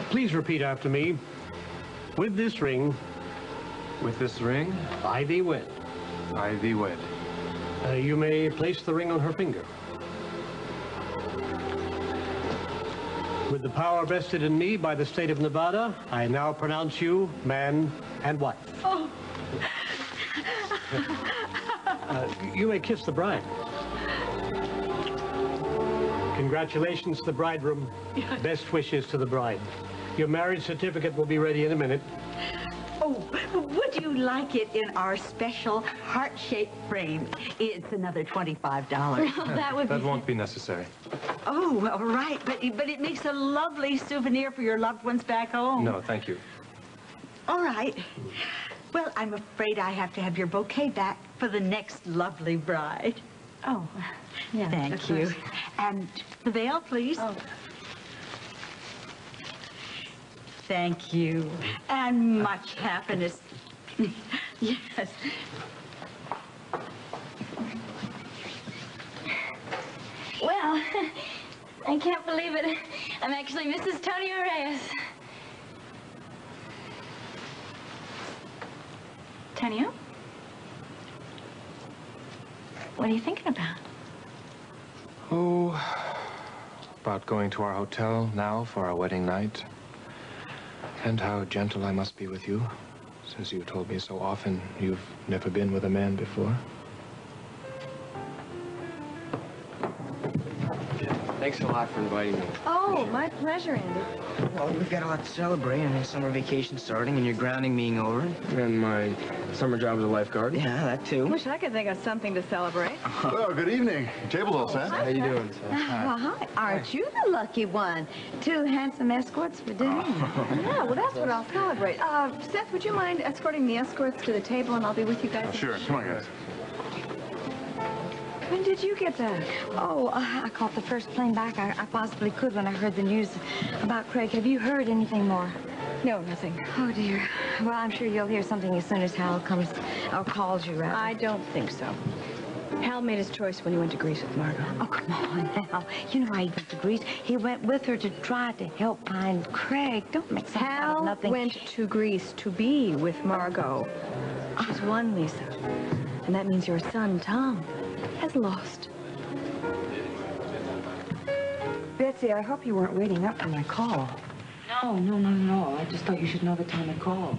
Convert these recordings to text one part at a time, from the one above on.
Please repeat after me. With this ring. With this ring? I thee wed. I thee wed. You may place the ring on her finger. With the power vested in me by the state of Nevada, I now pronounce you man and wife. Oh. You may kiss the bride. Congratulations to the bridegroom. Best wishes to the bride. Your marriage certificate will be ready in a minute. Oh, would you like it in our special heart-shaped frame? It's another $25. That won't be necessary. Oh, all right, but it makes a lovely souvenir for your loved ones back home. No, thank you. All right. Well, I'm afraid I have to have your bouquet back for the next lovely bride. Oh, yeah. Thank you. And the veil, please. Oh. Thank you. And much happiness. Yes. Well, I can't believe it. I'm actually Mrs. Tony Reyes. Tonio? What are you thinking about? Oh, about going to our hotel now for our wedding night. And how gentle I must be with you, since you told me so often you've never been with a man before. Thanks a lot for inviting me. Oh, my pleasure, Andy. Well, we've got a lot to celebrate. I mean, summer vacation starting and your grounding being over. And my summer job as a lifeguard. Yeah, that too. Wish I could think of something to celebrate. Well, good evening. Table's all set. How you doing, sir? Well, hi. Aren't you the lucky one? 2 handsome escorts for dinner. Yeah, well, that's what I'll celebrate. Seth, would you mind escorting the escorts to the table, and I'll be with you guys? Oh, sure. Come on, guys. When did you get back? Oh, I caught the first plane back I possibly could when I heard the news about Craig. Have you heard anything more? No, nothing. Oh, dear. Well, I'm sure you'll hear something as soon as Hal comes, or calls you, rather. I don't think so. Hal made his choice when he went to Greece with Margot. Oh, come on now. You know why he went to Greece. He went with her to try to help find Craig. Don't make something out of Hal nothing. went to Greece to be with Margot. She's won, Lisa. And that means your son, Tom, has lost. Betsy, I hope you weren't waiting up for my call. No. I just thought you should know that Tom had called.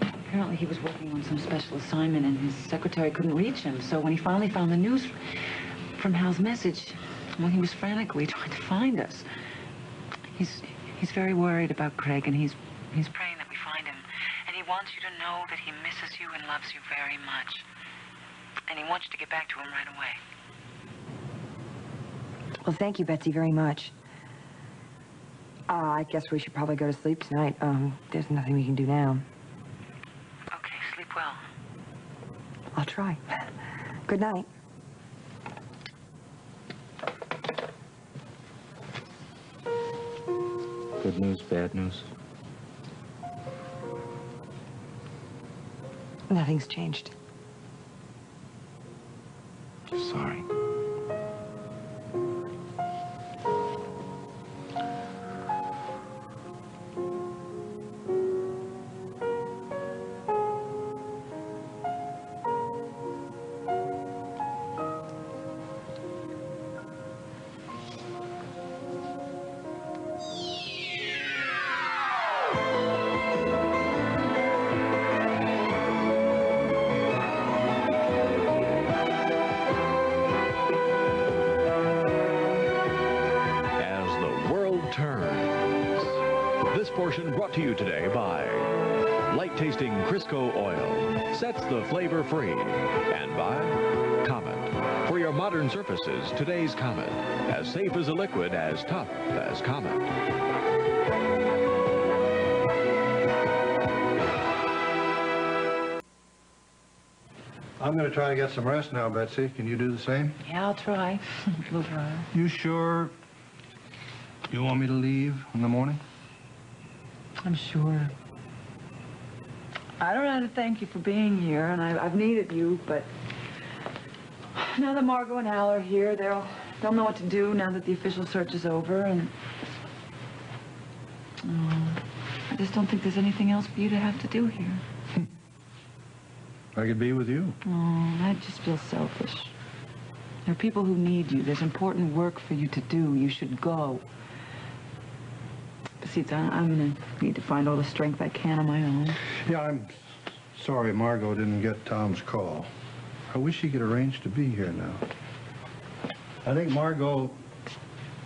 Apparently he was working on some special assignment and his secretary couldn't reach him. So when he finally found the news from Hal's message, well, he was frantically trying to find us. He's very worried about Craig, and he's praying that we find him. And he wants you to know that he misses you and loves you very much. And he wants you to get back to him right away. Well, thank you, Betsy, very much. I guess we should probably go to sleep tonight. There's nothing we can do now. Okay, sleep well. I'll try. Good night. Good news, bad news? Nothing's changed. Sorry. Brought to you today by light-tasting Crisco oil, sets the flavor free, and by Comet. For your modern surfaces, today's Comet, as safe as a liquid, as tough as Comet. I'm going to try to get some rest now, Betsy. Can you do the same? Yeah, I'll try. We'll try. You sure you want me to leave in the morning? I'm sure. I don't know how to thank you for being here, and I've needed you, but now that Margot and Hal are here, they'll know what to do now that the official search is over, and I just don't think there's anything else for you to have to do here. I could be with you. Oh, I just feel selfish. There are people who need you. There's important work for you to do. You should go. Besides, I'm going to need to find all the strength I can on my own. Yeah, I'm sorry Margot didn't get Tom's call. I wish he could arrange to be here now. I think Margot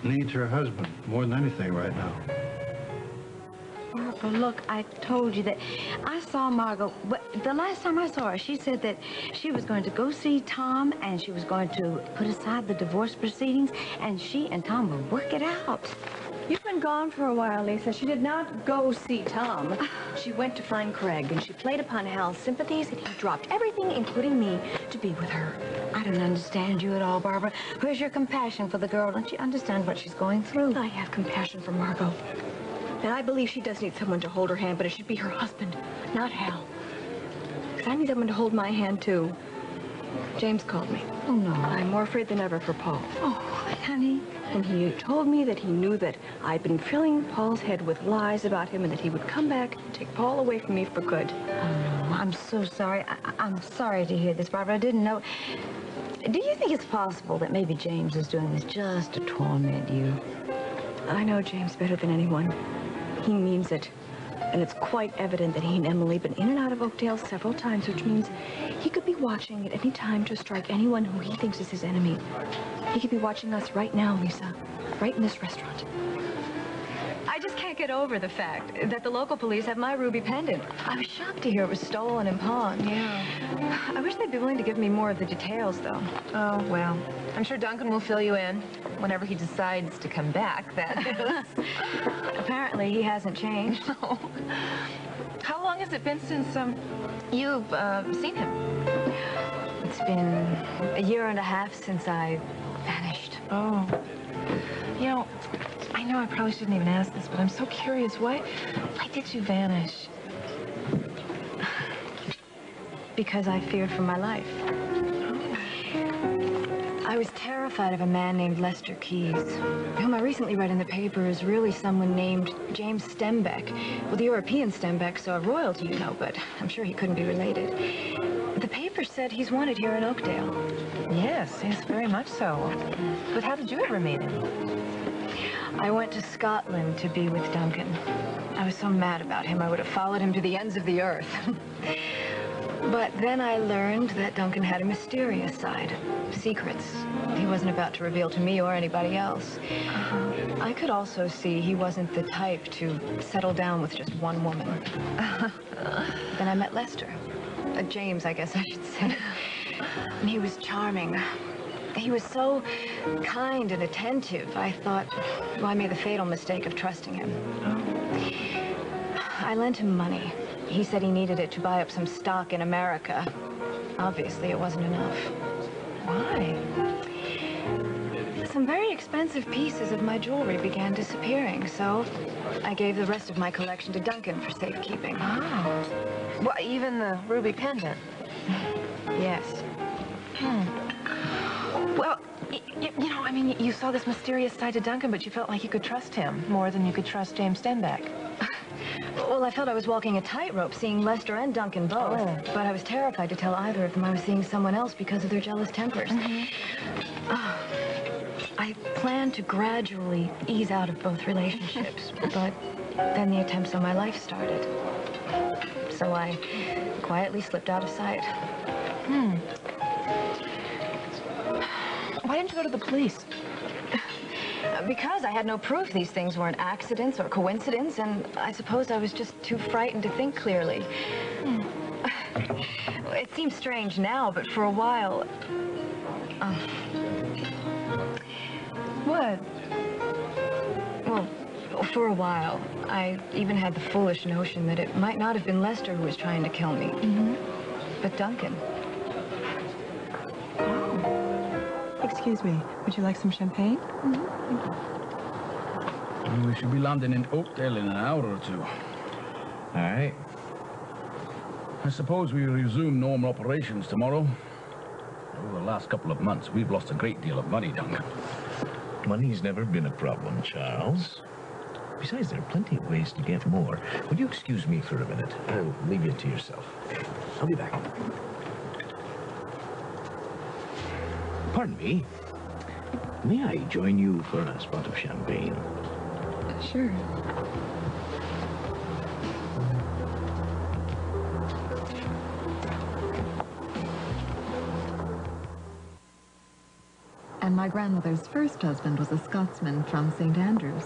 needs her husband more than anything right now. Margot, look, I told you that I saw Margot, but the last time I saw her, she said that she was going to go see Tom and she was going to put aside the divorce proceedings and she and Tom would work it out. You've been gone for a while, Lisa. She did not go see Tom. She went to find Craig, and she played upon Hal's sympathies, and he dropped everything, including me, to be with her. I don't understand you at all, Barbara. Where's your compassion for the girl? Don't you understand what she's going through? I have compassion for Margot. And I believe she does need someone to hold her hand, but it should be her husband, not Hal. Because I need someone to hold my hand, too. James called me. Oh, no. I'm more afraid than ever for Paul. Oh, honey. And he told me that he knew that I'd been filling Paul's head with lies about him and that he would come back and take Paul away from me for good. Oh, no. I'm so sorry. I'm sorry to hear this, Barbara. I didn't know. Do you think it's possible that maybe James is doing this just to torment you? I know James better than anyone. He means it. And it's quite evident that he and Emily have been in and out of Oakdale several times, which means he could be watching at any time to strike anyone who he thinks is his enemy. He could be watching us right now, Lisa. Right in this restaurant. I just can't get over the fact that the local police have my ruby pendant. I was shocked to hear it was stolen and pawned. Yeah. I wish they'd be willing to give me more of the details, though. Oh, well. I'm sure Duncan will fill you in whenever he decides to come back, that is. Apparently, he hasn't changed. No. How long has it been since, you've, seen him? It's been a year and a half since I vanished. Oh. You know, I know I probably shouldn't even ask this, but I'm so curious. Why did you vanish? Because I feared for my life. I was terrified of a man named Lester Keyes, whom I recently read in the paper is really someone named James Stembeck. Well, the European Stembeck's a royalty, you know, but I'm sure he couldn't be related. The paper said he's wanted here in Oakdale. Yes, very much so. But how did you ever meet him? I went to Scotland to be with Duncan. I was so mad about him, I would have followed him to the ends of the earth. But then I learned that Duncan had a mysterious side. Secrets he wasn't about to reveal to me or anybody else. I could also see he wasn't the type to settle down with just one woman. Then I met Lester. James, I guess I should say. And he was charming. He was so kind and attentive. I thought, well, I made the fatal mistake of trusting him. I lent him money. He said he needed it to buy up some stock in America. Obviously, it wasn't enough. Why? Some very expensive pieces of my jewelry began disappearing, so I gave the rest of my collection to Duncan for safekeeping. Oh. Well, even the ruby pendant? Yes. Well, you know, I mean, you saw this mysterious side to Duncan, but you felt like you could trust him more than you could trust James Stenbeck. Well, I felt I was walking a tightrope, seeing Lester and Duncan both. Oh. But I was terrified to tell either of them I was seeing someone else because of their jealous tempers. I planned to gradually ease out of both relationships, but then the attempts on my life started. So I quietly slipped out of sight. Why didn't you go to the police? Because I had no proof these things weren't accidents or coincidence, and I suppose I was just too frightened to think clearly. It seems strange now, but for a while... What? Well, for a while, I even had the foolish notion that it might not have been Lester who was trying to kill me, but Duncan. Excuse me, would you like some champagne? We should be landing in Oakdale in an hour or two. All right. I suppose we resume normal operations tomorrow. Over the last couple of months, we've lost a great deal of money, Duncan. Money's never been a problem, Charles. Besides, there are plenty of ways to get more. Would you excuse me for a minute? I'll leave you to yourself. I'll be back. Pardon me. May I join you for a spot of champagne? Sure. And my grandmother's first husband was a Scotsman from St. Andrews.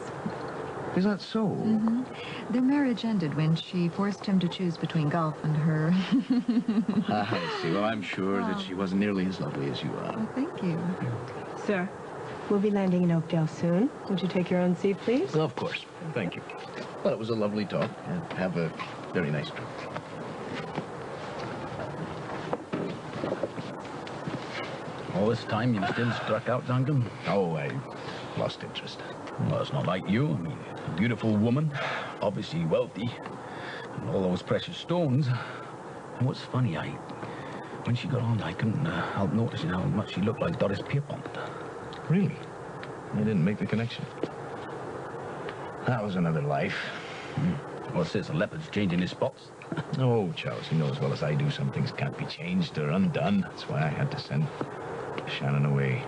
Is that so? Mm-hmm. Their marriage ended when she forced him to choose between golf and her. I see. Well, I'm sure that she wasn't nearly as lovely as you are. Well, thank you. Sir, we'll be landing in Oakdale soon. Would you take your own seat, please? Of course. Thank you. Well, it was a lovely talk. And have a very nice trip. All this time you still struck out, Duncan? Oh, I lost interest. Well, it's not like you. I mean, a beautiful woman, obviously wealthy, and all those precious stones. And what's funny, when she got on, I couldn't help noticing how much she looked like Doris Pierpont. Really? I didn't make the connection. That was another life. Well, it says the leopard's changing his spots. Oh, Charles, you know as well as I do some things can't be changed or undone. That's why I had to send Shannon away.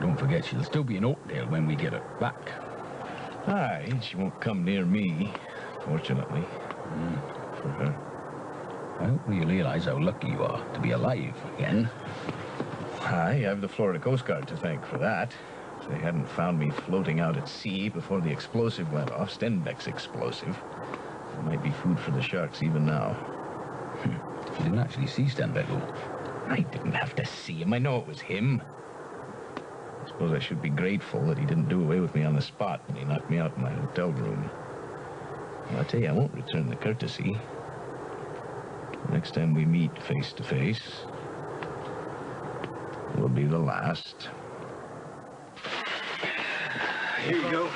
Don't forget, she'll still be in Oakdale when we get her back. Aye, she won't come near me, fortunately, for her. I hope you realize how lucky you are to be alive again. Aye, I have the Florida Coast Guard to thank for that. If they hadn't found me floating out at sea before the explosive went off, Stenbeck's explosive, it might be food for the sharks even now. You didn't actually see Stenbeck, though. I didn't have to see him. I know it was him. I suppose I should be grateful that he didn't do away with me on the spot when he knocked me out in my hotel room. Well, I tell you, I won't return the courtesy. Next time we meet face to face will be the last. Here you go.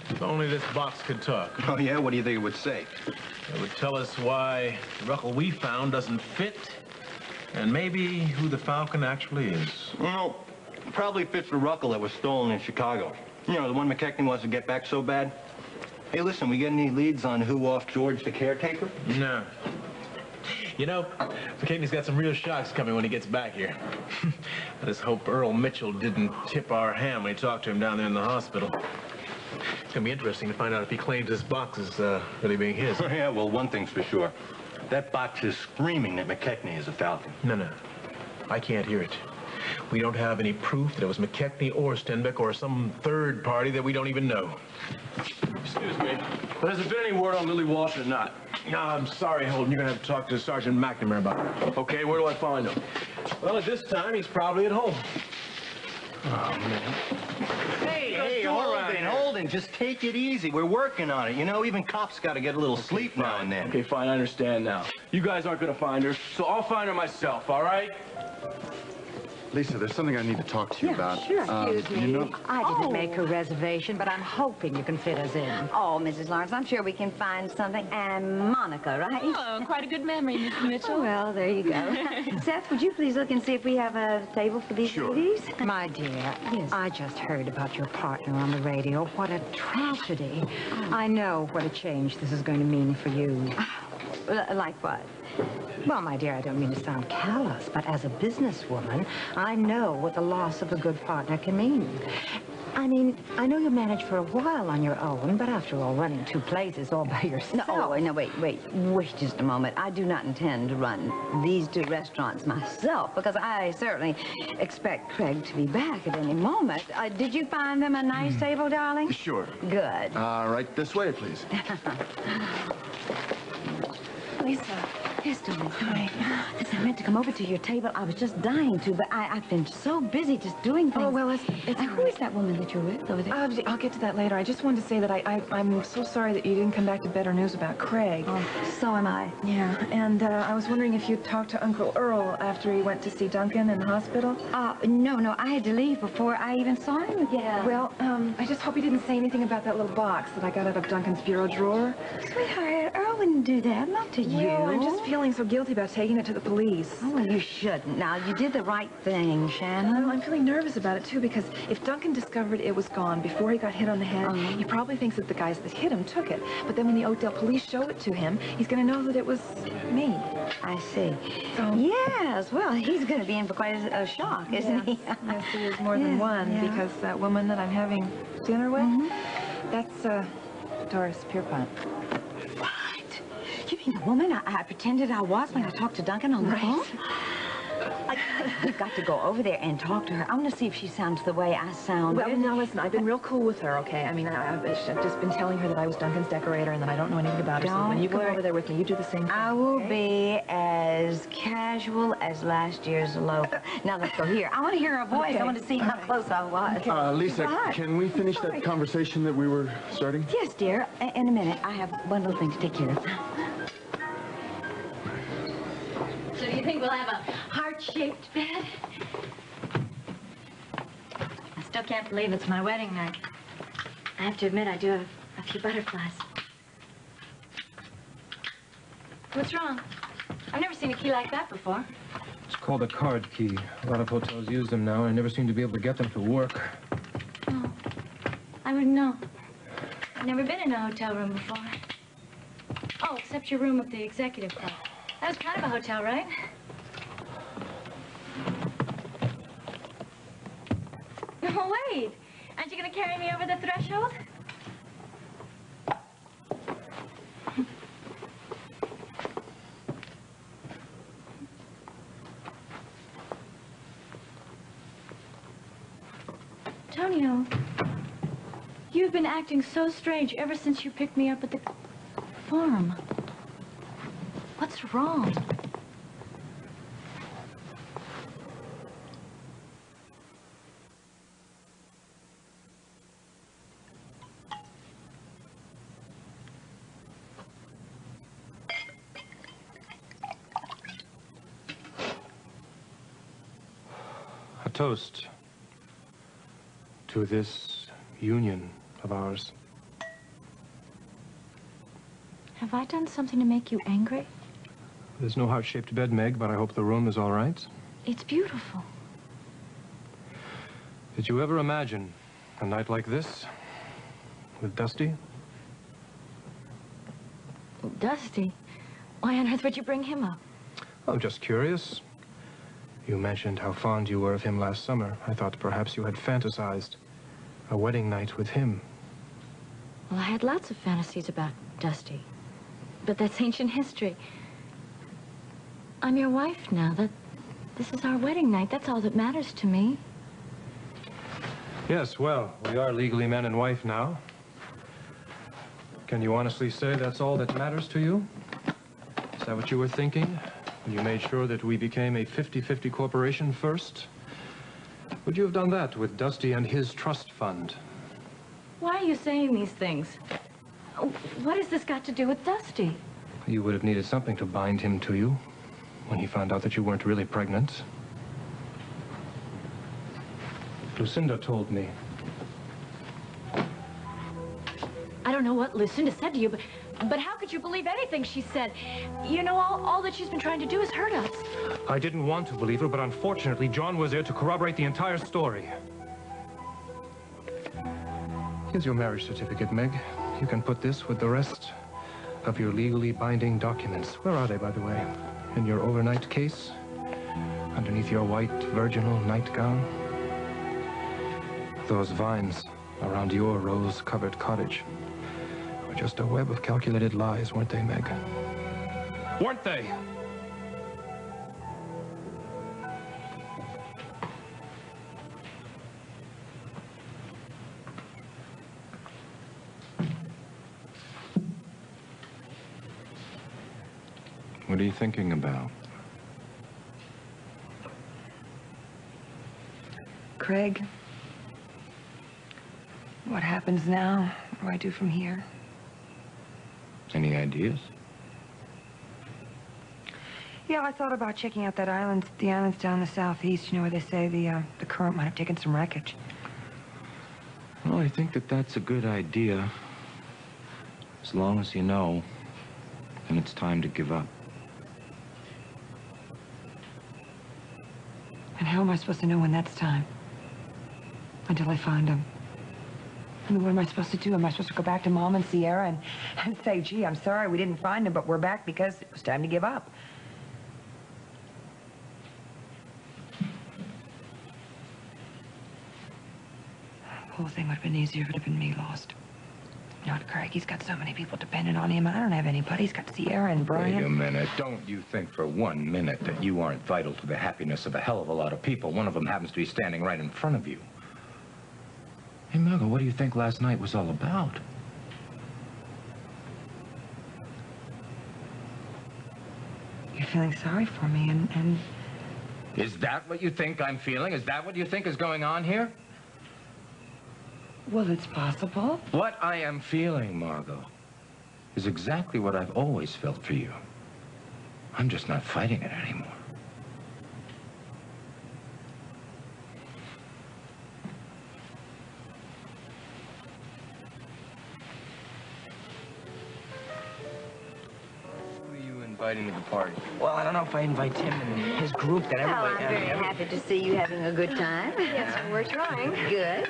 If only this box could talk. Oh, yeah? What do you think it would say? It would tell us why the ruckle we found doesn't fit, and maybe who the Falcon actually is. Well, probably fits the ruckle that was stolen in Chicago. You know, the one McKechnie wants to get back so bad. Hey, listen, we get any leads on who off George the caretaker? No. You know, McKechnie's got some real shocks coming when he gets back here. I just hope Earl Mitchell didn't tip our hand when he talked to him down there in the hospital. It's gonna be interesting to find out if he claims this box is really being his. Yeah, well, one thing's for sure. That box is screaming that McKechnie is a Falcon. No. I can't hear it. We don't have any proof that it was McKechnie or Stenbeck or some third party that we don't even know. Excuse me, but has there been any word on Lily Walsh or not? No, I'm sorry, Holden. You're gonna have to talk to Sergeant McNamara about it. Okay, where do I find him? Well, at this time, he's probably at home. Oh, man. Hey, Holden, just take it easy. We're working on it. You know, even cops got to get a little sleep now and then. Okay, fine, I understand now. You guys aren't gonna find her, so I'll find her myself, all right? Lisa, there's something I need to talk to you about. Sure. Excuse me. You know... I didn't make a reservation, but I'm hoping you can fit us in. Oh, Mrs. Lawrence, I'm sure we can find something. And Monica, right? Oh, quite a good memory, Miss Mitchell. Oh, well, there you go. Seth, would you please look and see if we have a table for these ladies? My dear, yes. I just heard about your partner on the radio. What a tragedy. I know what a change this is going to mean for you. Like what? Well, my dear, I don't mean to sound callous, but as a businesswoman, I know what the loss of a good partner can mean. I mean, I know you managed for a while on your own, but after all, running two places all by yourself... No, wait just a moment. I do not intend to run these two restaurants myself, because I certainly expect Craig to be back at any moment. Did you find them a nice table, darling? Sure. Good. Right this way, please. Lisa. Yes, darling, come on. Listen, I meant to come over to your table. I was just dying to, but I've been so busy just doing things. Oh, well, it's who is that woman that you're with over there? I'll get to that later. I just wanted to say that I'm so sorry that you didn't come back to better news about Craig. Oh, so am I. Yeah, and I was wondering if you'd talked to Uncle Earl after he went to see Duncan in the hospital? No, I had to leave before I even saw him again. Well, I just hope he didn't say anything about that little box that I got out of Duncan's bureau drawer. Sweetheart, Earl wouldn't do that, not to you. Well, I'm just feeling feeling so guilty about taking it to the police. Oh, well, you shouldn't. Now, you did the right thing, Shannon. Well, I'm feeling nervous about it, too, because if Duncan discovered it was gone before he got hit on the head, he probably thinks that the guys that hit him took it. But then when the Oakdale police show it to him, he's going to know that it was me. I see. So, yes, well, he's going to be in for quite a shock, isn't he? Yes, there's more than one, because that woman that I'm having dinner with, that's Doris Pierpont. What? You mean the woman I pretended I was when I talked to Duncan on the phone? We've got to go over there and talk to her. I want to see if she sounds the way I sound. Well, now listen, I've been real cool with her, okay? I mean, I've just been telling her that I was Duncan's decorator and that I don't know anything about her. So when you come over there with me, you do the same thing. I will be as casual as last year's loafer. Now let's go here. I want to hear her voice. Okay. I want to see how close I was. Lisa, can we finish that conversation that we were starting? Yes, dear. In a minute. I have one little thing to take care of. So do you think we'll have a heart-shaped bed? I still can't believe it's my wedding night. I have to admit, I do have a few butterflies. What's wrong? I've never seen a key like that before. It's called a card key. A lot of hotels use them now, and I never seem to be able to get them to work. Oh, I wouldn't know. I've never been in a hotel room before. Oh, except your room at the executive club. That was kind of a hotel, right? Oh, wait. Aren't you going to carry me over the threshold? Antonio, you've been acting so strange ever since you picked me up at the farm. What's wrong? A toast to this union of ours. Have I done something to make you angry? There's no heart-shaped bed, Meg, but I hope the room is all right. It's beautiful. Did you ever imagine a night like this with Dusty? Dusty? Why on earth would you bring him up? I'm just curious. You mentioned how fond you were of him last summer. I thought perhaps you had fantasized a wedding night with him. Well, I had lots of fantasies about Dusty. But that's ancient history. I'm your wife now. This is our wedding night. That's all that matters to me. Yes, well, we are legally man and wife now. Can you honestly say that's all that matters to you? Is that what you were thinking when you made sure that we became a 50-50 corporation first? Would you have done that with Dusty and his trust fund? Why are you saying these things? What has this got to do with Dusty? You would have needed something to bind him to you when he found out that you weren't really pregnant. Lucinda told me. I don't know what Lucinda said to you, but how could you believe anything she said? You know, all that she's been trying to do is hurt us. I didn't want to believe her, but unfortunately, John was there to corroborate the entire story. Here's your marriage certificate, Meg. You can put this with the rest of your legally binding documents. Where are they, by the way? In your overnight case? Underneath your white virginal nightgown? Those vines around your rose-covered cottage were just a web of calculated lies, weren't they, Meg? Weren't they? What are you thinking about? Craig, what happens now? What do I do from here? Any ideas? Yeah, I thought about checking out that island, the islands down the southeast, you know, where they say the current might have taken some wreckage. Well, I think that that's a good idea. As long as you know, then it's time to give up. And how am I supposed to know when that's time? Until I find him. I mean, what am I supposed to do? Am I supposed to go back to Mom and Sierra and say, gee, I'm sorry we didn't find him, but we're back because it was time to give up? The whole thing would have been easier if it had been me lost. Not Craig. He's got so many people dependent on him. I don't have anybody. He's got Sierra and Brian. Wait a minute. Don't you think for 1 minute that you aren't vital to the happiness of a hell of a lot of people. One of them happens to be standing right in front of you. Hey, Margot, what do you think last night was all about? You're feeling sorry for me, and... Is that what you think I'm feeling? Is that what you think is going on here? Well, it's possible. What I am feeling, Margot, is exactly what I've always felt for you. I'm just not fighting it anymore. Inviting to the party. Well, I don't know if I invite Tim and his group, then everybody... Well, I'm very happy to see you having a good time. Yes, we're trying. Good.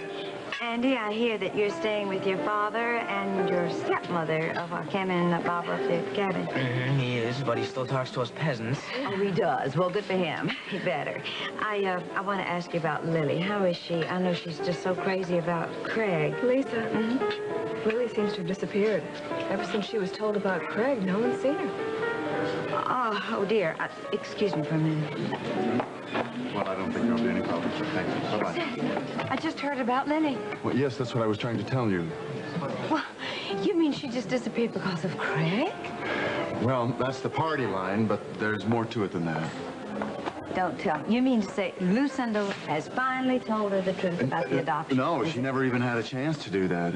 Andy, I hear that you're staying with your father and your stepmother over Ken and Barbara up there at the cabin. Mm-hmm, he is, but he still talks to us peasants. Oh, he does. Well, good for him. He better. I want to ask you about Lily. How is she? I know she's just so crazy about Craig. Lisa. Mm-hmm. Lily seems to have disappeared. Ever since she was told about Craig, no one's seen her. Oh, dear. Excuse me for a minute. Well, I don't think there'll be any problem, so thank you. Bye-bye. I just heard about Lily. Well, yes, that's what I was trying to tell you. Well, you mean she just disappeared because of Craig? Well, that's the party line, but there's more to it than that. Don't tell me. You mean to say Lucinda has finally told her the truth about the adoption? No, she never even had a chance to do that.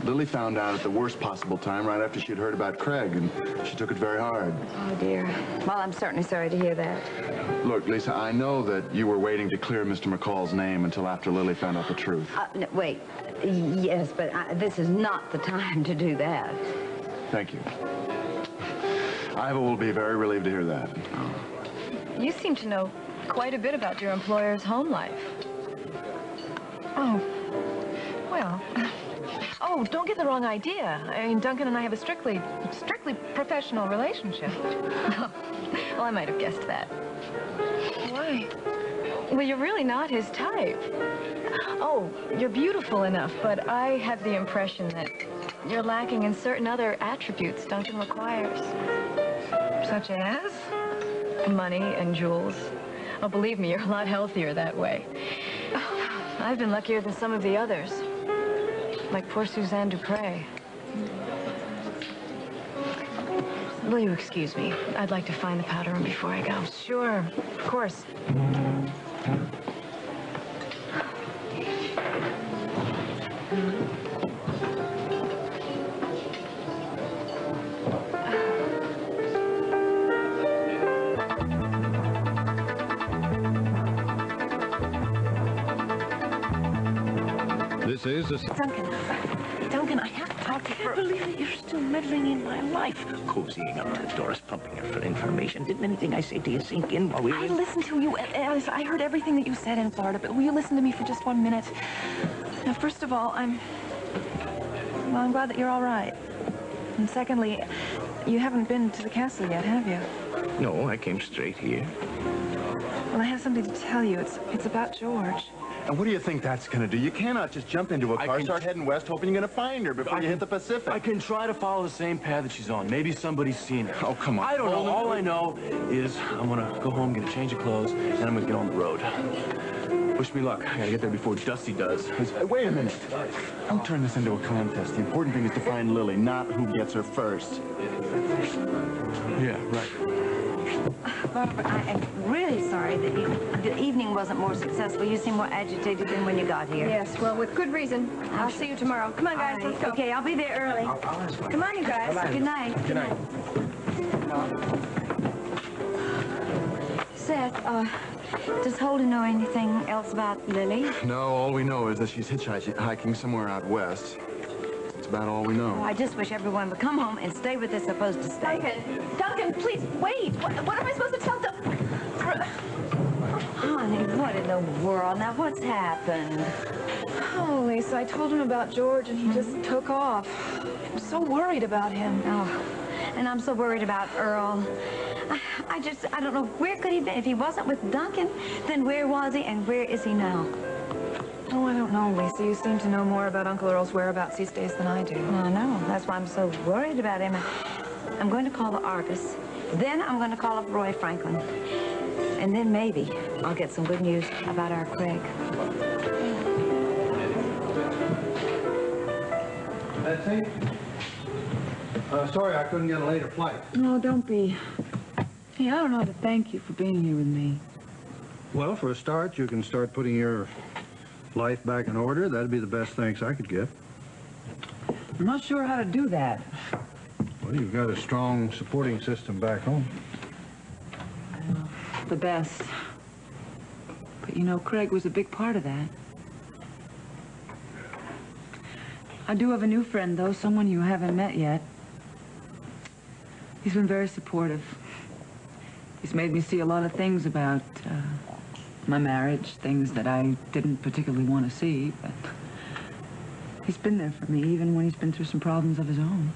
Lily found out at the worst possible time, right after she'd heard about Craig, and she took it very hard. Oh, dear. Well, I'm certainly sorry to hear that. Look, Lisa, I know that you were waiting to clear Mr. McCall's name until after Lily found out the truth. No, wait. Yes, but this is not the time to do that. Thank you. Ivor will be very relieved to hear that. You seem to know quite a bit about your employer's home life. Oh. Well. Oh, don't get the wrong idea. I mean, Duncan and I have a strictly professional relationship. Well, I might have guessed that. Why? Well, you're really not his type. Oh, you're beautiful enough, but I have the impression that you're lacking in certain other attributes Duncan requires. Such as? Money and jewels. Oh, believe me, you're a lot healthier that way. I've been luckier than some of the others. Like poor Suzanne Dupre. Will you excuse me? I'd like to find the powder room before I go. Sure, of course. This is a... Duncan, I have to talk to you for... I can't believe that you're still meddling in my life. Cozying up to Doris, pumping her for information. Didn't anything I say to you sink in while we were... I listened to you, Alice. I heard everything that you said in Florida, but will you listen to me for just 1 minute? Now, first of all, I'm glad that you're all right. And secondly, you haven't been to the castle yet, have you? No, I came straight here. Well, I have something to tell you. It's about George. And what do you think that's going to do? You cannot just jump into a car, start heading west, hoping you're going to find her before you hit the Pacific. I can try to follow the same path that she's on. Maybe somebody's seen her. Oh, come on. I don't know. All I know is I'm going to go home, get a change of clothes, and I'm going to get on the road. Wish me luck. I got to get there before Dusty does. Wait a minute. Don't turn this into a contest. The important thing is to find Lily, not who gets her first. Yeah, right. Barbara, I am really sorry that the evening wasn't more successful. You seem more agitated than when you got here. Yes, well, with good reason. I'll see you tomorrow. Come on, guys, let's go. Okay, I'll be there early. Come on, you guys. Good night. Good night. Seth, does Holden know anything else about Lily? No, all we know is that she's hitchhiking somewhere out west. That's about all we know. Oh, I just wish everyone would come home and stay with us supposed to stay. Duncan, please, wait. What am I supposed to tell Honey, what in the world? Now, what's happened? Oh, Lisa, I told him about George, and he just took off. I'm so worried about him. Oh, and I'm so worried about Earl. I don't know, where could he be? If he wasn't with Duncan, then where was he, and where is he now? Oh, I don't know, Lisa. You seem to know more about Uncle Earl's whereabouts these days than I do. I know. That's why I'm so worried about him. I'm going to call the Argus. Then I'm going to call up Roy Franklin. And then maybe I'll get some good news about our Craig. Betsy? Sorry I couldn't get a later flight. No, don't be. Hey, I don't know how to thank you for being here with me. Well, for a start, you can start putting your life back in order. That'd be the best thanks I could give. I'm not sure how to do that. Well, you've got a strong supporting system back home. The best. But you know, Craig was a big part of that. I do have a new friend, though, someone you haven't met yet. He's been very supportive. He's made me see a lot of things about my marriage, things that I didn't particularly want to see, but he's been there for me, even when he's been through some problems of his own.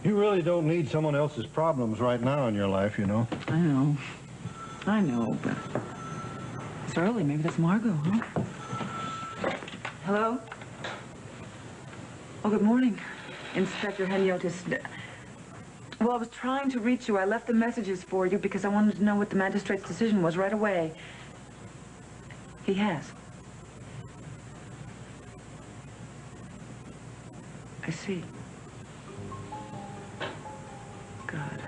You really don't need someone else's problems right now in your life, you know. I know. I know, but it's early. Maybe that's Margot, huh? Hello? Oh, good morning, Inspector Henyotis. Well, I was trying to reach you. I left the messages for you because I wanted to know what the magistrate's decision was right away. He has. I see. God.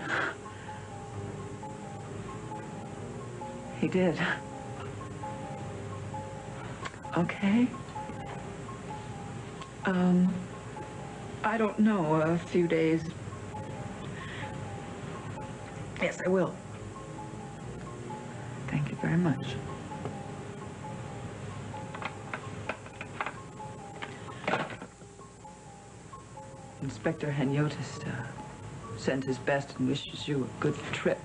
He did. Okay. I don't know, a few days. Yes, I will. Thank you very much. Inspector Henyotis sends his best and wishes you a good trip.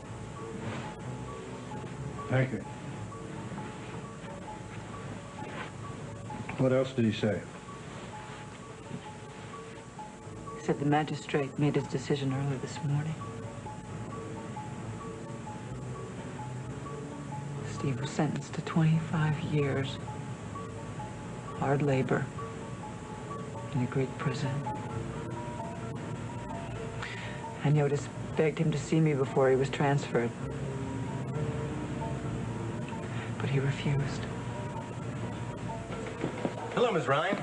Thank you. What else did he say? He said the magistrate made his decision early this morning. Steve was sentenced to 25 years. Hard labor in a Greek prison. Henyotis begged him to see me before he was transferred. But he refused. Hello, Miss Ryan.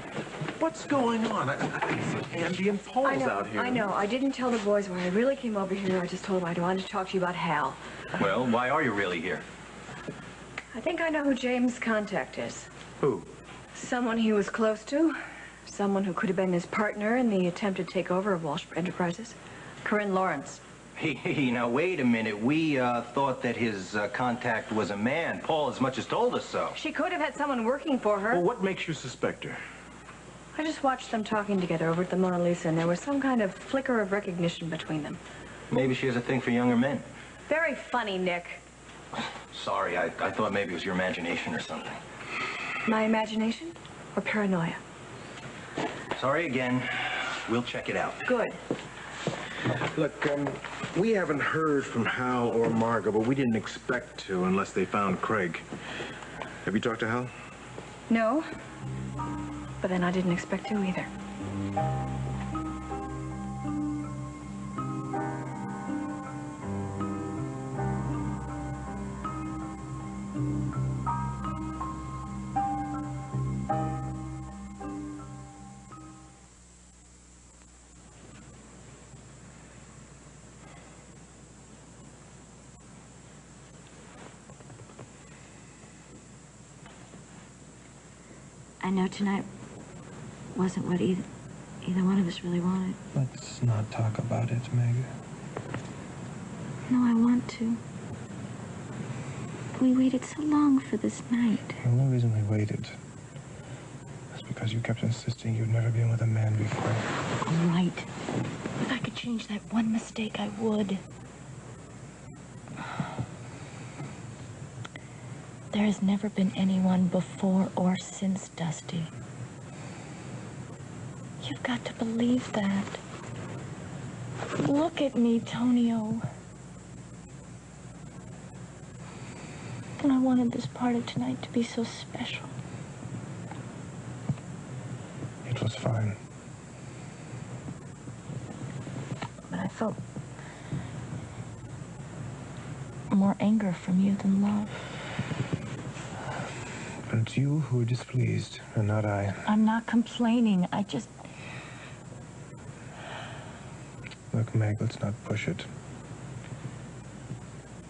What's going on? I see Andy and Paul's out here. I know. I didn't tell the boys why I really came over here. I just told them I wanted to talk to you about Hal. Well, why are you really here? I think I know who James' contact is. Who? Someone he was close to. Someone who could have been his partner in the attempted takeover of Walsh Enterprises. Corinne Lawrence. Hey, now wait a minute. We thought that his contact was a man. Paul as much as told us so. She could have had someone working for her. Well, what makes you suspect her? I just watched them talking together over at the Mona Lisa, and there was some kind of flicker of recognition between them. Maybe she has a thing for younger men. Very funny, Nick. Sorry, I thought maybe it was your imagination or something. My imagination or paranoia? Sorry again. We'll check it out. Good. Look, we haven't heard from Hal or Margot, but we didn't expect to unless they found Craig. Have you talked to Hal? No. But then I didn't expect to either. I know tonight wasn't what either one of us really wanted. Let's not talk about it, Meg. No, I want to. We waited so long for this night. The only reason we waited is because you kept insisting you'd never been with a man before. All right. If I could change that one mistake, I would. There has never been anyone before or since Dusty. You've got to believe that. Look at me, Tonio. And I wanted this part of tonight to be so special. It was fine. But I felt more anger from you than love. But it's you who are displeased, and not I. I'm not complaining. I just... Look, Meg, let's not push it.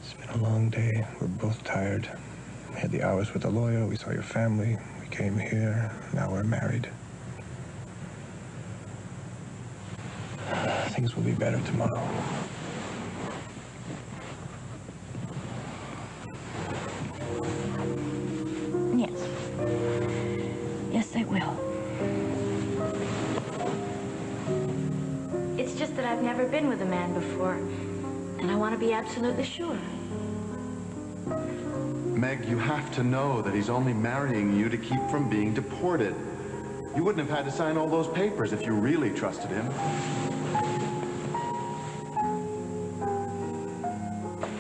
It's been a long day. We're both tired. We had the hours with the lawyer. We saw your family. We came here. Now we're married. Things will be better tomorrow. Yes. Yes, they will. It's just that I've never been with a man before, and I want to be absolutely sure. Meg, you have to know that he's only marrying you to keep from being deported. You wouldn't have had to sign all those papers if you really trusted him.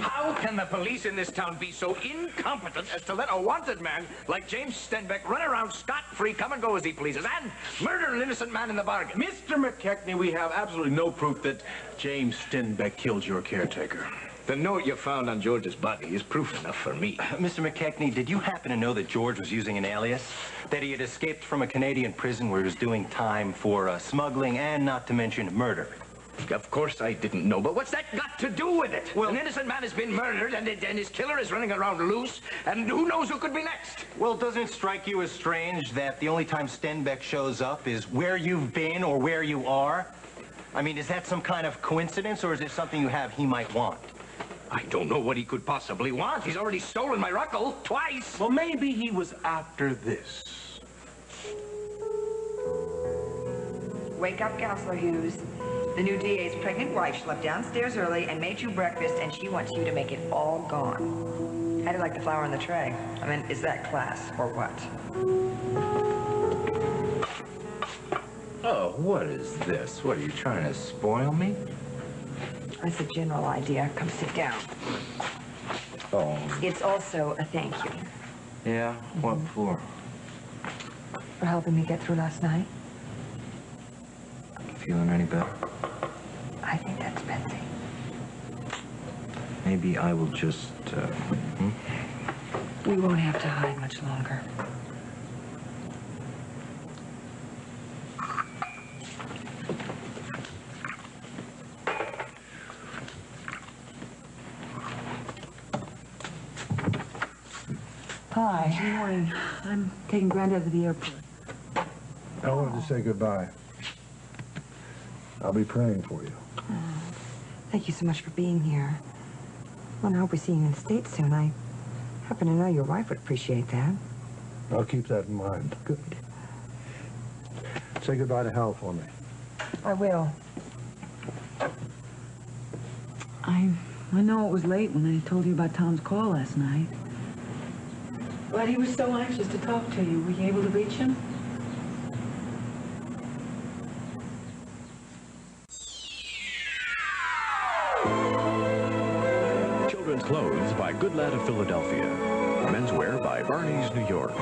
How can the police in this town be so incompetent as to let a wanted man like James Stenbeck run around scot-free, come and go as he pleases, and murder an innocent man in the bargain? Mr. McKechnie, we have absolutely no proof that James Stenbeck killed your caretaker. The note you found on George's body is proof enough for me. Mr. McKechnie, did you happen to know that George was using an alias? That he had escaped from a Canadian prison where he was doing time for smuggling and, not to mention, murder? Of course I didn't know, but what's that got to do with it? Well, an innocent man has been murdered, and his killer is running around loose, and who knows who could be next? Well, doesn't it strike you as strange that the only time Stenbeck shows up is where you've been or where you are? I mean, is that some kind of coincidence, or is it something you have he might want? I don't know what he could possibly want. He's already stolen my ruckle twice. Well, maybe he was after this. Wake up, Counselor Hughes. The new DA's pregnant wife slept downstairs early and made you breakfast, and she wants you to make it all gone. How do you like the flour in the tray? I mean, is that class or what? Oh, what is this? What, are you trying to spoil me? That's a general idea. Come sit down. Oh. It's also a thank you. Yeah? What for? For helping me get through last night. Feeling any better? I think that's Betsy. Maybe I will just, We won't have to hide much longer. Hi. Good morning. I'm taking Granddad to the airport. I wanted to say goodbye. I'll be praying for you. Thank you so much for being here. Well, I hope we see you in the States soon. I happen to know your wife would appreciate that. I'll keep that in mind. Good. Say goodbye to Hal for me. I will. I know it was late when I told you about Tom's call last night. But he was so anxious to talk to you. Were you able to reach him? Children's Clothes by Good Lad of Philadelphia. Menswear by Barney's, New York.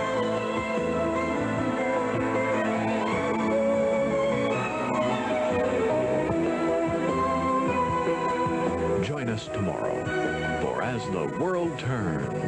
Join us tomorrow for As the World Turns.